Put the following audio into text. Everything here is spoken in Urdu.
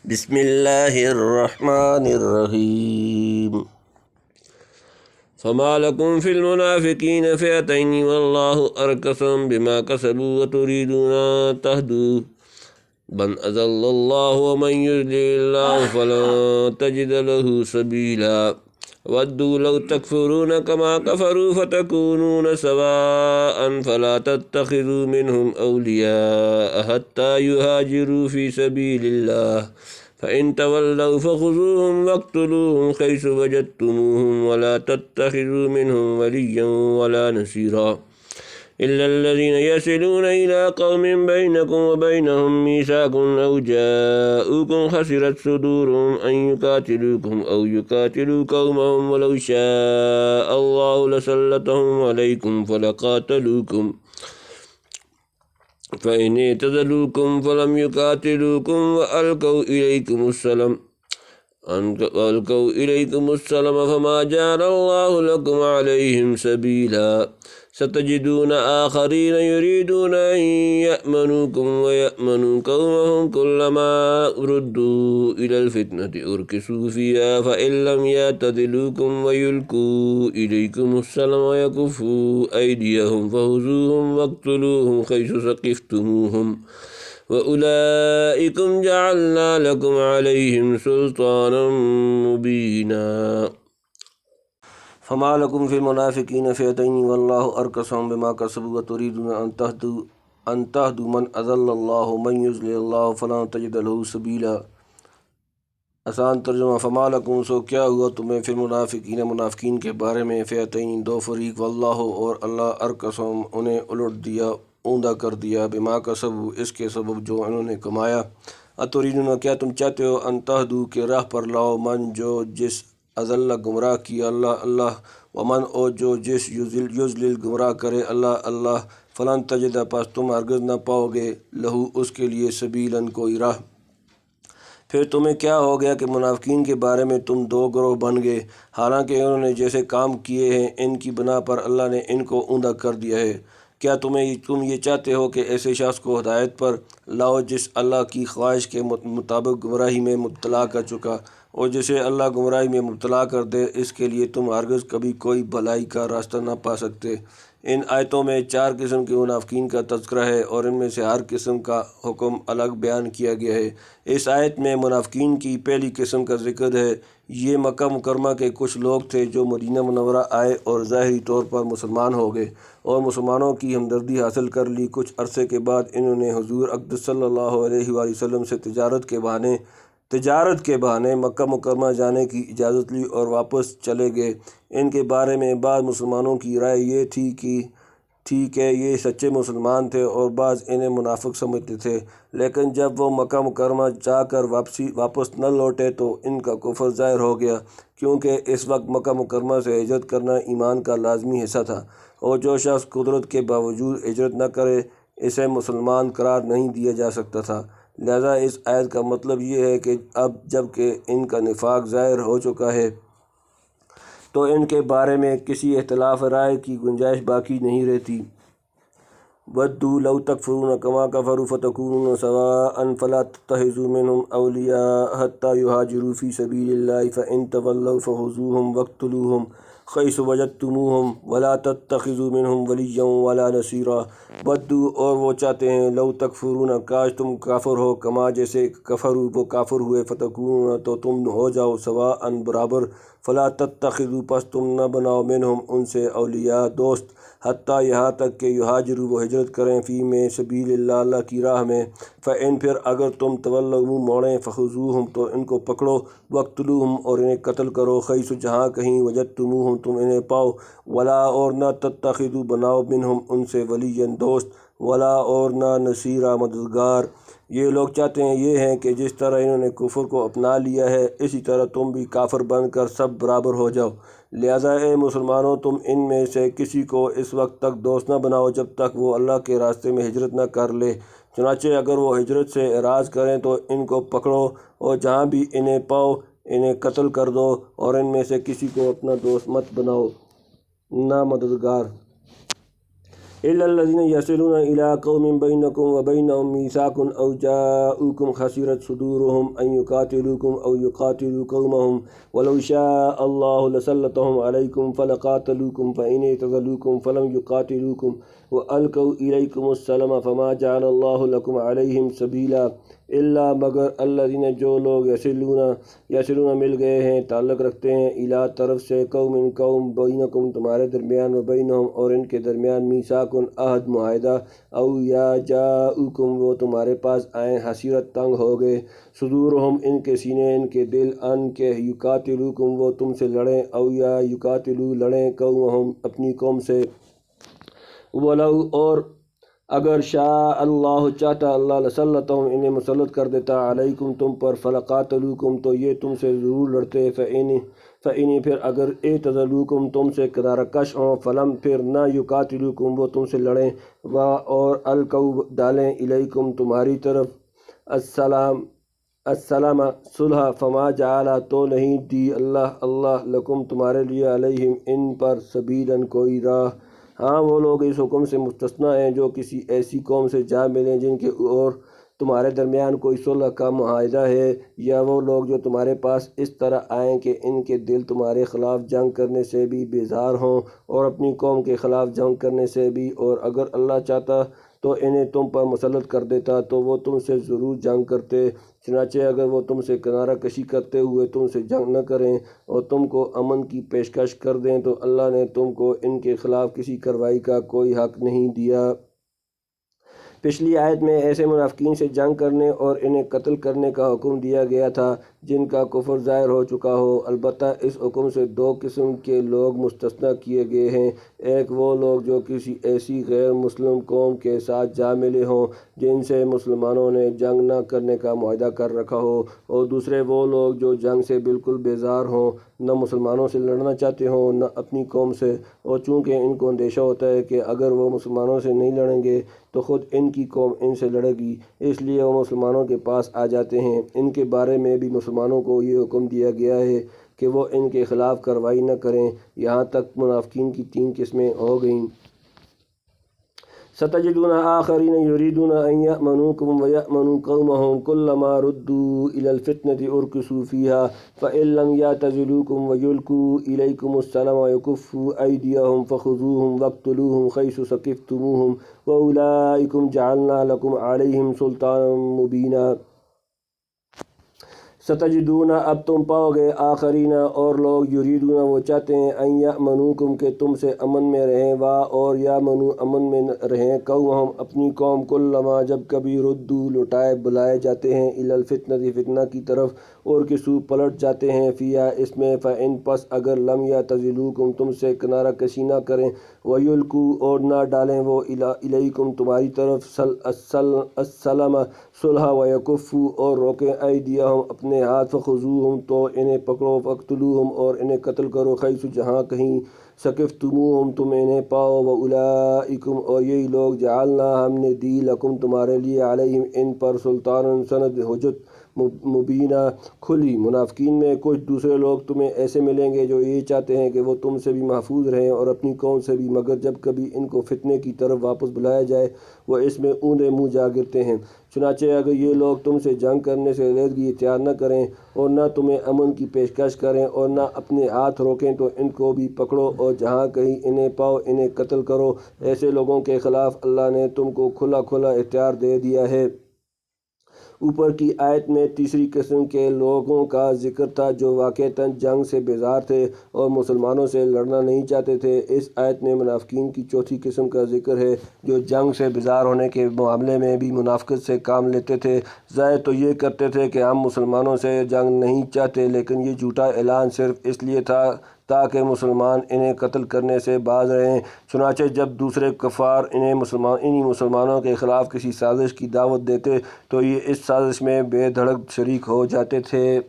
بسم اللہ الرحمن الرحیم فما لکم فی المنافقین فئتین واللہ ارکسهم بما کسبوا وتریدون ان تہدوا بل اضل اللہ ومن یضلل اللہ فلن تجد له سبیلا ودوا لو تکفرون کما کفروا فتکونون سواء فلا تتخذوا منهم اولیاء حتى يهاجروا في سبیل اللہ فإن تولوا فخذوهم واقتلوهم حيث وجدتموهم ولا تتخذوا منهم وليا ولا نصيرا إلا الذين يصلون إلى قوم بينكم وبينهم ميثاق أو جاءوكم حسرت صدورهم أن يقاتلوكم أو يقاتلوا قومهم ولو شاء الله لسلطهم عليكم فلقاتلوكم فإن اعتزلوكم فلم يقاتلوكم وألقوا إليكم السلام فما جعل الله لكم عليهم سبيلا ستجدون آخرين يريدون أن يأمنوكم ويأمنوا قومهم كلما ردوا إلى الفتنة أركسوا فيها فإن لم يعتزلوكم ويلقوا إليكم السلام ويكفوا أيديهم فخذوهم واقتلوهم حيث ثقفتموهم وأولئكم جعلنا لكم عليهم سلطانا مبينا فما لکم فی المنافقین فئتین واللہ ارکسهم بما کسبوا وتریدون ان تہدوا من اضل اللہ من یضلل اللہ فلن تجد له سبیلا۔ آسان ترجمہ: فما لکم سو کیا ہوا تمہیں فی المنافقین منافقین کے بارے میں، فئتین دو فریق، واللہ اور اللہ ارکسهم انہیں الٹ دیا، اوندا کر دیا، بما کسبوا اس کے سبب جو انہوں نے کمایا، اتریدون کیا تم چاہتے ہو، ان تہدوا کہ راہ پر لاؤ، من جو جس، اضل گمراہ کیا اللہ ومن او جو جس، یضلل گمراہ کرے اللہ فلن تجد پس تم ہرگز نہ پاؤ گے، لہو اس کے لیے، سبیلاً کوئی راہ۔ پھر تمہیں کیا ہو گیا کہ منافقین کے بارے میں تم دو گروہ بن گئے، حالانکہ انہوں نے جیسے کام کیے ہیں ان کی بنا پر اللہ نے ان کو اوندا کر دیا ہے۔ کیا تم یہ چاہتے ہو کہ ایسے شخص کو ہدایت پر لاؤ جس اللہ کی خواہش کے مطابق گمراہی میں مبتلا کر چکا، اور جسے اللہ گمراہی میں مبتلا کر دے اس کے لیے تم ہرگز کبھی کوئی بھلائی کا راستہ نہ پا سکتے۔ ان آیتوں میں 4 قسم کے منافقین کا تذکرہ ہے اور ان میں سے ہر قسم کا حکم الگ بیان کیا گیا ہے۔ اس آیت میں منافقین کی پہلی قسم کا ذکر ہے۔ یہ مکہ مکرمہ کے کچھ لوگ تھے جو مدینہ منورہ آئے اور ظاہری طور پر مسلمان ہو گئے اور مسلمانوں کی ہمدردی حاصل کر لی۔ کچھ عرصے کے بعد انہوں نے حضور اقدس صلی اللہ علیہ وآلہ وسلم سے تجارت کے بہانے مکہ مکرمہ جانے کی اجازت لی اور واپس چلے گئے۔ ان کے بارے میں بعض مسلمانوں کی رائے یہ تھی کہ یہ سچے مسلمان تھے اور بعض انہیں منافق سمجھتے تھے، لیکن جب وہ مکہ مکرمہ جا کر واپس نہ لوٹے تو ان کا کفر ظاہر ہو گیا، کیونکہ اس وقت مکہ مکرمہ سے ہجرت کرنا ایمان کا لازمی حصہ تھا، اور جو شخص قدرت کے باوجود ہجرت نہ کرے اسے مسلمان قرار نہیں دیا جا سکتا تھا۔ لہذا اس آیت کا مطلب یہ ہے کہ اب جب کہ ان کا نفاق ظاہر ہو چکا ہے تو ان کے بارے میں کسی اختلاف رائے کی گنجائش باقی نہیں رہتی۔ وَدُّوا لَوْ تَكْفُرُونَ كَمَا كَفَرُوا فَتَكُونُونَ سَوَاءً فَلَا تَتَّخِذُوا مِنْهُمْ أَوْلِيَاءَ حَتَّى يُهَاجِرُوا فِي سَبِيلِ اللَّهِ فَإِنْ تَوَلَّوْا فَخُذُوهُمْ وَاقْتُلُوهُمْ حَيْثُ وَجَدتُّمُوهُمْ وَلَا تَتَّخِذُوا مِنْهُمْ وَلِيًّا وَلَا نَصِيرًا۔ وَدُّوا اور وہ چاہتے ہیں، لَوْ تَكْفُرُونَ کاش تم کافر ہو، کما جیسے کفروا وہ کافر ہوئے، فَتَكُونُونَ تو تم ہو جاؤ سواءً برابر، فَلَا تَتَّخِذُوا پس تم نہ بناؤ مِنْهُمْ ان سے اولیاء دوست، حتیٰ یہاں تک کہ یہاجروا وہ ہجرت کریں، فی میں سبیل اللہ کی راہ میں، فإن پھر اگر تم تولوا منہ موڑیں، فخذوہم تو ان کو پکڑو، واقتلوہم اور انہیں قتل کرو، حیث جہاں کہیں وجدتموہم تم انہیں پاؤ، ولا اور نہ تتخذوا بناؤ منہم ان سے ولیًا دوست، ولا اور نہ نصیرا مددگار۔ یہ لوگ چاہتے ہیں یہ ہیں کہ جس طرح انہوں نے کفر کو اپنا لیا ہے اسی طرح تم بھی کافر بن کر سب برابر ہو جاؤ۔ لہٰذا اے مسلمانوں تم ان میں سے کسی کو اس وقت تک دوست نہ بناؤ جب تک وہ اللہ کے راستے میں ہجرت نہ کر لے، چنانچہ اگر وہ ہجرت سے اعراض کریں تو ان کو پکڑو اور جہاں بھی انہیں پاؤ انہیں قتل کر دو، اور ان میں سے کسی کو اپنا دوست مت بناؤ نہ مددگار۔ إلا الذين يصلون إلى قوم بينكم وبينهم ميثاق أو جاءوكم خسرت صدورهم أن يقاتلوكم أو يقاتلوا قومهم ولو شاء الله لسلطهم عليكم فلقاتلوكم فإن اعتزلوكم فلم يقاتلوكم وألقوا إليكم السلام فما جعل الله لكم عليهم سبيلا اللہ مگر الذین جو لوگ یصلون مل گئے ہیں، تعلق رکھتے ہیں، الا طرف سے قوم بینکم تمہارے درمیان و بینہم اور ان کے درمیان میثاق عہد معاہدہ، او یا جاؤکم وہ تمہارے پاس آئیں، حسیرت تنگ ہو گئے، صدورہم ان کے سینے ان کے دل، ان کے یقاتلوکم وہ تم سے لڑیں، او یا یقاتلو لڑیں قومہم اپنی قوم سے، ولو اور اگر شاء اللہ چاہتا اللہ لسلطہم انہیں مسلط کر دیتا علیکم تم پر، فلقاتلوکم تو یہ تم سے ضرور لڑتے، فإنی پھر اگر اعتزلوکم تم سے کنارہ کش ہوں، فلم پھر نہ یقاتلوکم وہ تم سے لڑیں، اور القوا ڈالیں الیکم تمہاری طرف السلام صلح، فما جعل تو نہیں دی اللہ لکم تمہارے لیے علیہم ان پر سبیلاً کوئی راہ۔ ہاں وہ لوگ اس حکم سے مستثنیٰ ہیں جو کسی ایسی قوم سے جا ملیں جن کے اور تمہارے درمیان کوئی صلح کا معاہدہ ہے، یا وہ لوگ جو تمہارے پاس اس طرح آئیں کہ ان کے دل تمہارے خلاف جنگ کرنے سے بھی بیزار ہوں اور اپنی قوم کے خلاف جنگ کرنے سے بھی، اور اگر اللہ چاہتا تو انہیں تم پر مسلط کر دیتا تو وہ تم سے ضرور جنگ کرتے، چنانچہ اگر وہ تم سے کنارہ کشی کرتے ہوئے تم سے جنگ نہ کریں اور تم کو امن کی پیشکش کر دیں تو اللہ نے تم کو ان کے خلاف کسی کارروائی کا کوئی حق نہیں دیا۔ پچھلی آیت میں ایسے منافقین سے جنگ کرنے اور انہیں قتل کرنے کا حکم دیا گیا تھا جن کا کفر ظاہر ہو چکا ہو، البتہ اس حکم سے دو قسم کے لوگ مستثنیٰ کیے گئے ہیں، ایک وہ لوگ جو کسی ایسی غیر مسلم قوم کے ساتھ جا ملے ہوں جن سے مسلمانوں نے جنگ نہ کرنے کا معاہدہ کر رکھا ہو، اور دوسرے وہ لوگ جو جنگ سے بالکل بیزار ہوں، نہ مسلمانوں سے لڑنا چاہتے ہوں نہ اپنی قوم سے، اور چونکہ ان کو اندیشہ ہوتا ہے کہ اگر وہ مسلمانوں سے نہیں لڑیں گے تو خود ان کی قوم ان سے لڑے گی، اس لیے وہ مسلمانوں کے پاس آ جاتے ہیں۔ ان کے بارے میں بھی مسلمانوں کو یہ حکم دیا گیا ہے کہ وہ ان کے خلاف کارروائی نہ کریں، یہاں تک منافقین کی تین قسمیں ہو گئیں۔ ستجدون آخرین یریدون ان یأمنوکم ویأمنوا قومهم كلما ردوا الى الفتنة ارکسوا فیہا فإن لم یعتزلوکم ویلقوا الیکم السلام ویکفوا ایدیہم فخذوہم واقتلوہم حیث ثقفتموہم واولئکم جعلنا لکم علیہم سلطانا مبینا۔ ستجدون اب تم پاؤ گے آخرین اور لوگ یریدون وہ چاہتے ہیں ان یأمنوکم کہ تم سے امن میں رہیں، اور یامنوا امن میں رہیں قومہم اپنی قوم، کلما جب کبھی ردو لوٹائے بلائے جاتے ہیں الی الفتنة فتنہ کی طرف، اور کسو پلٹ جاتے ہیں فیہا اس میں، فإن پس اگر لم یعتزلوکم تم سے کنارہ کشی نہ کریں، ویلقوا اور نہ ڈالیں وہ الیکم تمہاری طرف السلام صلح، ویکفوا اور روکیں ایدیہم اپنے ہاتھ، فخذوہم تو انہیں پکڑو، فاقتلوہم اور انہیں قتل کرو، حیث جہاں کہیں، ثقفتموہم تم انہیں پاؤ، واولئکم اور یہی لوگ جعلنا ہم نے دی لکم تمہارے لیے علیہم ان پر سلطانا سند حجت مبینہ کھلی۔ منافقین میں کچھ دوسرے لوگ تمہیں ایسے ملیں گے جو یہ چاہتے ہیں کہ وہ تم سے بھی محفوظ رہیں اور اپنی قوم سے بھی، مگر جب کبھی ان کو فتنے کی طرف واپس بلایا جائے وہ اس میں اوندے منہ جا گرتے ہیں۔ چنانچہ اگر یہ لوگ تم سے جنگ کرنے سے علیحدگی اختیار نہ کریں اور نہ تمہیں امن کی پیشکش کریں اور نہ اپنے ہاتھ روکیں تو ان کو بھی پکڑو، اور جہاں کہیں انہیں پاؤ انہیں قتل کرو۔ ایسے لوگوں کے خلاف اللہ نے تم کو کھلا اختیار دے دیا ہے۔ اوپر کی آیت میں تیسری قسم کے لوگوں کا ذکر تھا جو واقعتاً جنگ سے بیزار تھے اور مسلمانوں سے لڑنا نہیں چاہتے تھے۔ اس آیت میں منافقین کی چوتھی قسم کا ذکر ہے جو جنگ سے بیزار ہونے کے معاملے میں بھی منافقت سے کام لیتے تھے۔ ظاہر تو یہ کرتے تھے کہ ہم مسلمانوں سے جنگ نہیں چاہتے، لیکن یہ جھوٹا اعلان صرف اس لیے تھا تاکہ مسلمان انہیں قتل کرنے سے باز رہیں۔ چنانچہ جب دوسرے کفار انہی مسلمانوں کے خلاف کسی سازش کی دعوت دیتے تو یہ اس سازش میں بے دھڑک شریک ہو جاتے تھے۔